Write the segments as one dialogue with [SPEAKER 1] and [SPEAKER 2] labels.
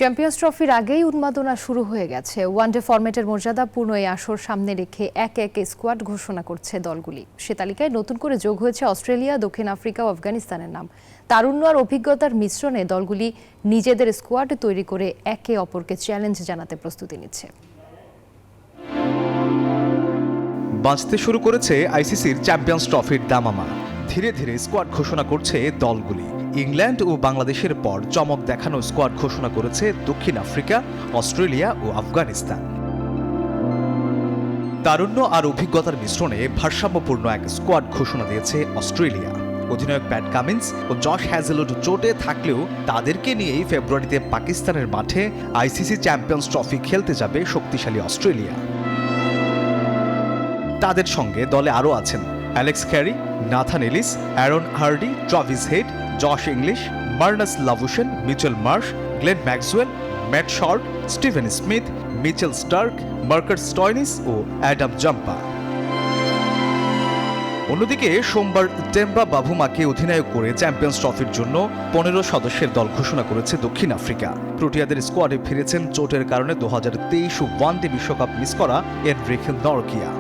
[SPEAKER 1] Champions ট্রফির আগেই উন্মাদনা শুরু হয়ে গেছে। ওয়ানডে ফরম্যাটের মর্যাদাপূর্ণ এই আসর সামনে রেখে একে একে স্কোয়াড ঘোষণা করছে দলগুলি। সে তালিকায় নতুন করে যোগ হয়েছে অস্ট্রেলিয়া, দক্ষিণ আফ্রিকা ও আফগানিস্তানের নাম। তারুণ্য আর অভিজ্ঞতার মিশ্রণে দলগুলি নিজেদের স্কোয়াড তৈরি করে একে অপরকে চ্যালেঞ্জ জানাতে প্রস্তুতি নিচ্ছে।
[SPEAKER 2] বাঁচতে শুরু করেছে আইসিসির চ্যাম্পিয়ন্স ট্রফির দামামা। ধীরে ধীরে স্কোয়াড ঘোষণা করছে দলগুলি। ইংল্যান্ড ও বাংলাদেশের পর চমক দেখানো স্কোয়াড ঘোষণা করেছে দক্ষিণ আফ্রিকা, অস্ট্রেলিয়া ও আফগানিস্তান। তারুণ্য আর অভিজ্ঞতার মিশ্রণে ভারসাম্যপূর্ণ এক স্কোয়াড ঘোষণা দিয়েছে অস্ট্রেলিয়া। অধিনায়ক প্যাট কামিন্স ও জশ হ্যাজেলউড চোটে থাকলেও তাদেরকে নিয়েই ফেব্রুয়ারিতে পাকিস্তানের মাঠে আইসিসি চ্যাম্পিয়ন্স ট্রফি খেলতে যাবে শক্তিশালী অস্ট্রেলিয়া। তাদের সঙ্গে দলে আরও আছেন Alex Carey, Nathan Ellis, Aaron Hardie, Travis Head, Josh Inglis, Marnus Labuschagne, Mitchell Marsh, Glenn Maxwell, Matt Short, Steven Smith, Mitchell Starc, Marcus Stoinis ও অ্যাডাম জাম্পা। অন্যদিকে সোমবার টেম্বা বাভুমাকে অধিনায়ক করে চ্যাম্পিয়ন্স ট্রফির জন্য 15 সদস্যের দল ঘোষণা করেছে দক্ষিণ আফ্রিকা। প্রোটিয়াদের স্কোয়াডে ফিরেছেন চোটের কারণে 2023 ওয়ানডে বিশ্বকাপ মিস করা এনরিক নরকিয়া।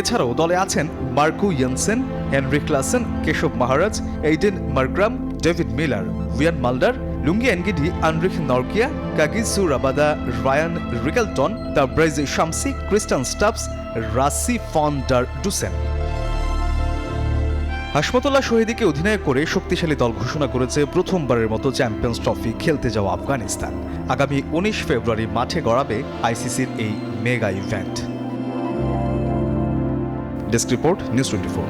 [SPEAKER 2] এছাড়াও দলে আছেন Marco Jansen, Henry Klaasen, Keshav Maharaj, Aiden Markram, David Miller, Wiaan Mulder, Lungi Ngidi, Anrich Nortje, Kagiso Rabada, Ryan Rickelton, Tabraiz Shamsi, Tristan Stubbs, Rassie van der Dussen. Hashmatullah শহীদকে অধিনায়ক করে শক্তিশালী দল ঘোষণা করেছে প্রথমবারের মতো চ্যাম্পিয়ন্স ট্রফি খেলতে যাওয়া আফগানিস্তান। আগামী 19 ফেব্রুয়ারি মাঠে গড়াবে আইসিসির এই mega event. Desk report, news 24।